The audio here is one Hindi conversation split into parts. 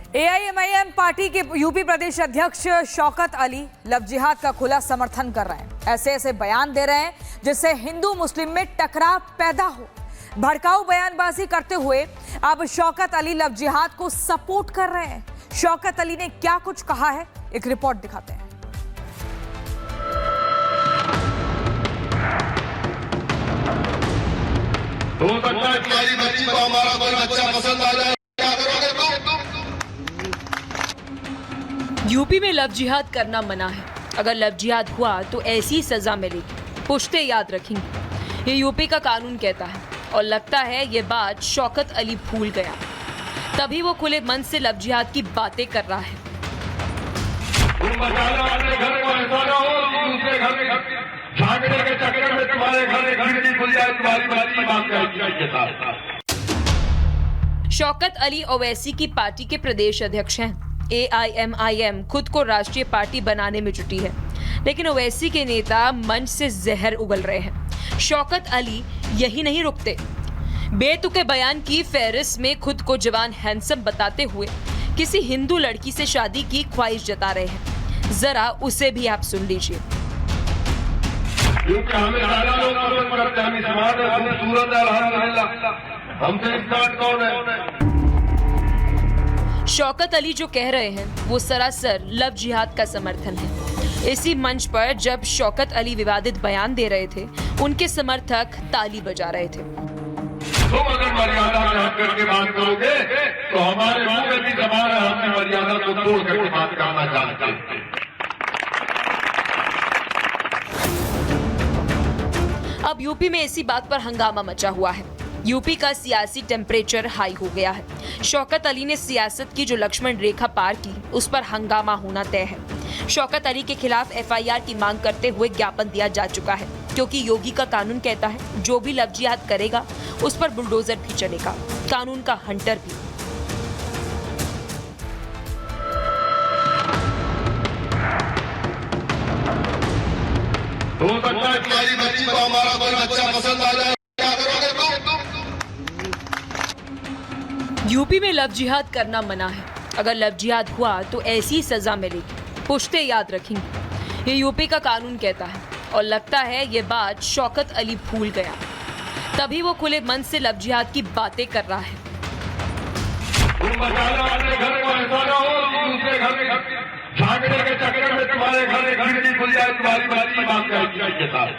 एआईएमआईएम पार्टी के यूपी प्रदेश अध्यक्ष शौकत अली लव जिहाद का खुला समर्थन कर रहे हैं। ऐसे ऐसे बयान दे रहे हैं जिससे हिंदू मुस्लिम में टकराव पैदा हो। भड़काऊ बयानबाजी करते हुए अब शौकत अली लव जिहाद को सपोर्ट कर रहे हैं। शौकत अली ने क्या कुछ कहा है, एक रिपोर्ट दिखाते हैं। हो सकता है तुम्हारी बच्ची को हमारा कोई बच्चा पसंद आ जाए, क्या करोगे तुम? यूपी में लव जिहाद करना मना है। अगर लव जिहाद हुआ तो ऐसी सजा मिलेगी, पुश्ते याद रखेंगे। ये यूपी का कानून कहता है और लगता है ये बात शौकत अली भूल गया, तभी वो खुले मन से लव जिहाद की बातें कर रहा है। तुम बचाना अपने घर को, ऐसा ना हो कि दूसरे घर में झागड़े के चक्कर में तुम्हारे घर में खिड़की खुल जाए, तुम्हारी बच्ची बात करेगी के साथ। शौकत अली ओवैसी की पार्टी के प्रदेश अध्यक्ष हैं। एआईएमआईएम खुद को राष्ट्रीय पार्टी बनाने में जुटी है, लेकिन ओवैसी के नेता मंच से जहर उगल रहे हैं। शौकत अली यही नहीं रुकते, बेतुके बयान की फेहरिस्त में खुद को जवान हैंडसम बताते हुए किसी हिंदू लड़की से शादी की ख्वाहिश जता रहे हैं। जरा उसे भी आप सुन लीजिए। हमें सारा लोग पसंद करते हैं, हम समाज है, खूबसूरत है, अल्हम्दुलिल्लाह। हमसे स्टार्ट कौन है? शौकत अली जो कह रहे हैं वो सरासर लव जिहाद का समर्थन है। इसी मंच पर जब शौकत अली विवादित बयान दे रहे थे, उनके समर्थक ताली बजा रहे थे। तुम अगर मर्यादा का हक करके बात करोगे तो हमारे मुंह में भी जबान है, हमने मर्यादा को तोड़ करके बात करना चाहते हैं। अब यूपी में इसी बात पर हंगामा मचा हुआ है। यूपी का सियासी टेम्परेचर हाई हो गया है। शौकत अली ने सियासत की जो लक्ष्मण रेखा पार की, उस पर हंगामा होना तय है। शौकत अली के खिलाफ एफआईआर की मांग करते हुए ज्ञापन दिया जा चुका है, क्योंकि योगी का कानून कहता है जो भी लव जिहाद करेगा उस पर बुलडोजर भी चलेगा, कानून का हंटर भी। हो सकता है तुम्हारी बच्ची को हमारा कोई बच्चा पसंद आ जाए, क्या करोगे तुम? यूपी में लव जिहाद करना मना है। अगर लव जिहाद हुआ तो ऐसी सजा मिलेगी, पुश्ते याद रखेंगे। ये यूपी का कानून कहता है और लगता है ये बात शौकत अली भूल गया, तभी वो खुले मन से लव जिहाद की बातें कर रहा है। तुम बचाना अपने घर को, ऐसा ना हो कि दूसरे घर में झागड़े के चक्कर में तुम्हारे घर में खिड़की खुल जाए, तुम्हारी बच्ची बात करेगी के साथ।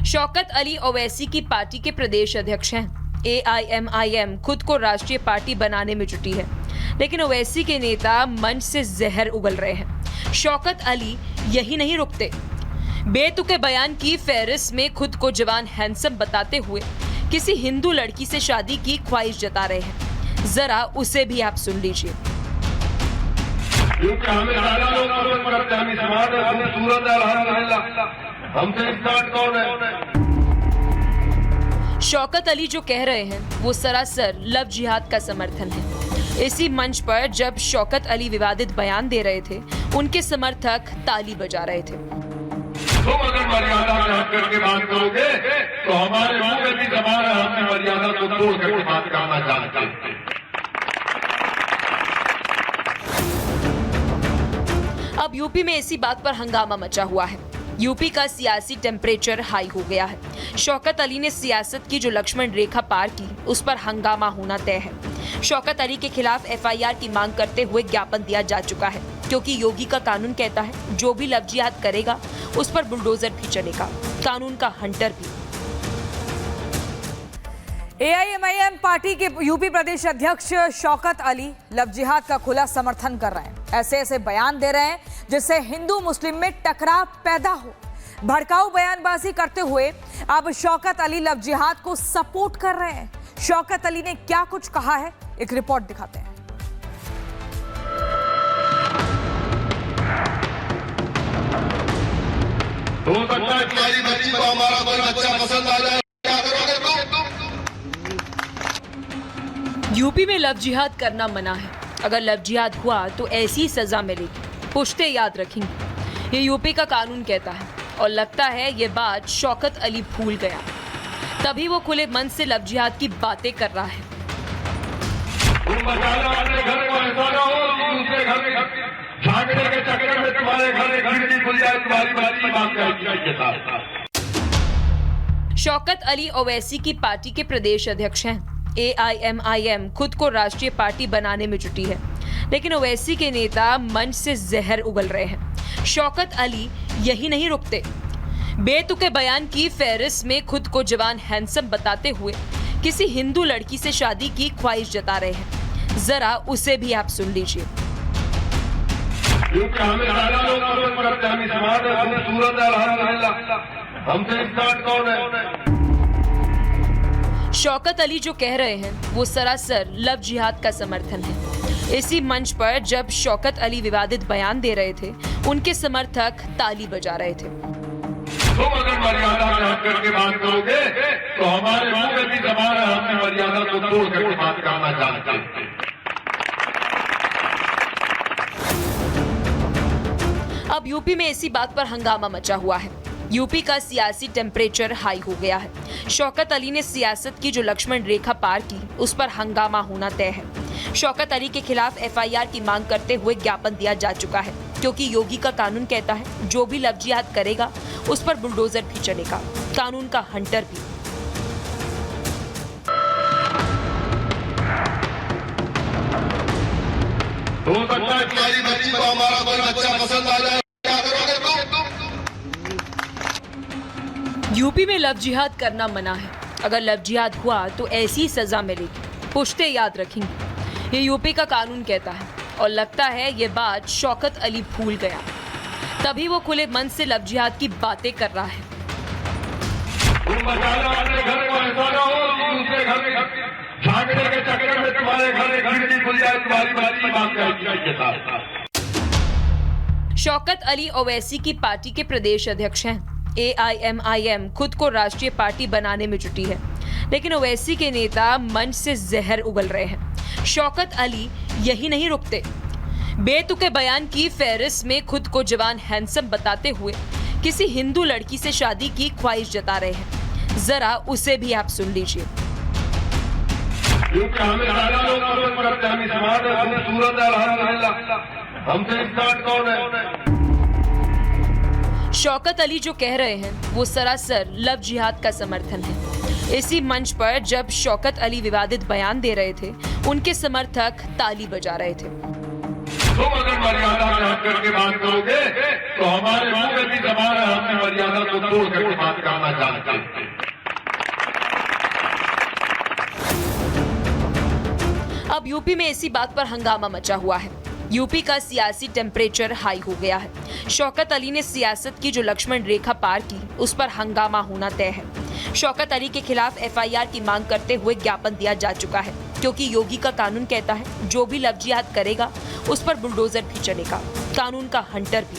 शौकत अली ओवैसी की पार्टी के प्रदेश अध्यक्ष हैं। एआईएमआईएम खुद को राष्ट्रीय पार्टी बनाने में जुटी है, लेकिन ओवैसी के नेता मंच से जहर उगल रहे हैं। शौकत अली यही नहीं रुकते, बेतुके बयान की फेहरिस्त में खुद को जवान हैंडसम बताते हुए किसी हिंदू लड़की से शादी की ख्वाहिश जता रहे हैं। जरा उसे भी आप सुन लीजिए। हमें सारा लोग पसंद करते हैं, हम समाज है, खूबसूरत है, अल्हम्दुलिल्लाह। हमसे स्टार्ट कौन है? शौकत अली जो कह रहे हैं वो सरासर लव जिहाद का समर्थन है। इसी मंच पर जब शौकत अली विवादित बयान दे रहे थे, उनके समर्थक ताली बजा रहे थे। तुम अगर मर्यादा का हक करके बात करोगे तो हमारे मुंह में भी जबान है, हमने मर्यादा को तोड़ करके बात करना चाहते हैं। अब यूपी में इसी बात पर हंगामा मचा हुआ है। यूपी का सियासी टेम्परेचर हाई हो गया है। शौकत अली ने सियासत की जो लक्ष्मण रेखा पार की, उस पर हंगामा होना तय है। शौकत अली के खिलाफ एफआईआर की मांग करते हुए ज्ञापन दिया जा चुका है, क्योंकि योगी का कानून कहता है जो भी लव जिहाद करेगा उस पर बुलडोजर भी चलेगा, कानून का हंटर भी। एआईएमआईएम पार्टी के यूपी प्रदेश अध्यक्ष शौकत अली लव जिहाद का खुला समर्थन कर रहे हैं। ऐसे ऐसे बयान दे रहे हैं जिससे हिंदू मुस्लिम में टकराव पैदा हो। भड़काऊ बयानबाजी करते हुए अब शौकत अली लव जिहाद को सपोर्ट कर रहे हैं। शौकत अली ने क्या कुछ कहा है, एक रिपोर्ट दिखाते हैं। हो सकता है तुम्हारी बच्ची को हमारा कोई बच्चा पसंद आ जाए, क्या करोगे तुम? यूपी में लव जिहाद करना मना है। अगर लव जिहाद हुआ तो ऐसी सजा मिलेगी, पुश्ते याद रखेंगे। ये यूपी का कानून कहता है और लगता है ये बात शौकत अली भूल गया, तभी वो खुले मन से लव जिहाद की बातें कर रहा है। तुम बचाने वाले घर को ऐसा ना हो कि दूसरे घर में झांकने के चक्कर में तुम्हारे घर में खिड़की खुल जाए, तुम्हारी बात जाएगी के साथ। शौकत अली ओवैसी की पार्टी के प्रदेश अध्यक्ष हैं। AIMIM खुद को राष्ट्रीय पार्टी बनाने में जुटी है, लेकिन ओवैसी के नेता मंच से जहर उगल रहे हैं। शौकत अली यही नहीं रुकते, बेतुके बयान की फेहरिस्त में खुद को जवान हैंडसम बताते हुए किसी हिंदू लड़की से शादी की ख्वाहिश जता रहे हैं। जरा उसे भी आप सुन लीजिए। क्योंकि हमें सारे लोग पसंद करते हैं, हम समाज है, खूबसूरत है, अल्हम्दुलिल्लाह। हमसे स्टार्ट कौन है? शौकत अली जो कह रहे हैं वो सरासर लव जिहाद का समर्थन है। इसी मंच पर जब शौकत अली विवादित बयान दे रहे थे, उनके समर्थक ताली बजा रहे थे। तुम अगर मर्यादा से हट करके बात करोगे तो हमारे मुंह में भी जबान है, हमने मर्यादा को तोड़ करके बात करना चाहते हैं। अब यूपी में इसी बात पर हंगामा मचा हुआ है। यूपी का सियासी टेम्परेचर हाई हो गया है। शौकत अली ने सियासत की जो लक्ष्मण रेखा पार की, उस पर हंगामा होना तय है। शौकत अली के खिलाफ FIR की मांग करते हुए ज्ञापन दिया जा चुका है, क्योंकि योगी का कानून कहता है जो भी लव जिहाद करेगा उस पर बुलडोजर भी चलेगा, कानून का हंटर भी। हो सकता है तुम्हारी बच्ची को हमारा कोई बच्चा पसंद आ जाए, क्या करोगे तुम? यूपी में लव जिहाद करना मना है। अगर लव जिहाद हुआ तो ऐसी सजा मिलेगी, पुश्ते याद रखेंगे। ये यूपी का कानून कहता है, और लगता है ये बात शौकत अली भूल गया, तभी वो खुले मन से लव जिहाद की बातें कर रहा है। तुम बचाने वाले घर को ऐसा ना हो कि दूसरे घर में झांकने के चक्कर में तुम्हारे घर में खिड़की खुल जाए, तुम्हारी बात जाएगी के साथ। शौकत अली ओवैसी की पार्टी के प्रदेश अध्यक्ष हैं। AIMIM खुद को राष्ट्रीय पार्टी बनाने में जुटी है, लेकिन ओवैसी के नेता मंच से जहर उगल रहे हैं। शौकत अली यही नहीं रुकते, बेतुके बयान की फेहरिस्त में खुद को जवान हैंडसम बताते हुए किसी हिंदू लड़की से शादी की ख्वाहिश जता रहे हैं। जरा उसे भी आप सुन लीजिए। क्योंकि हमें सारे लोग पसंद करते हैं, हम समाज है, खूबसूरत है, अल्हम्दुलिल्लाह। हमसे स्टार्ट कौन है? शौकत अली जो कह रहे हैं वो सरासर लव जिहाद का समर्थन है। इसी मंच पर जब शौकत अली विवादित बयान दे रहे थे, उनके समर्थक ताली बजा रहे थे। तुम अगर मर्यादा से हट करके बात करोगे तो हमारे मुंह में भी जबान है, हमने मर्यादा को तोड़ करके बात करना चाहते हैं। अब यूपी में इसी बात पर हंगामा मचा हुआ है। यूपी का सियासी टेम्परेचर हाई हो गया है। शौकत अली ने सियासत की जो लक्ष्मण रेखा पार की, उस पर हंगामा होना तय है। शौकत अली के खिलाफ FIR की मांग करते हुए ज्ञापन दिया जा चुका है, क्योंकि योगी का कानून कहता है जो भी लव जिहाद करेगा उस पर बुलडोजर भी चलेगा, कानून का हंटर भी।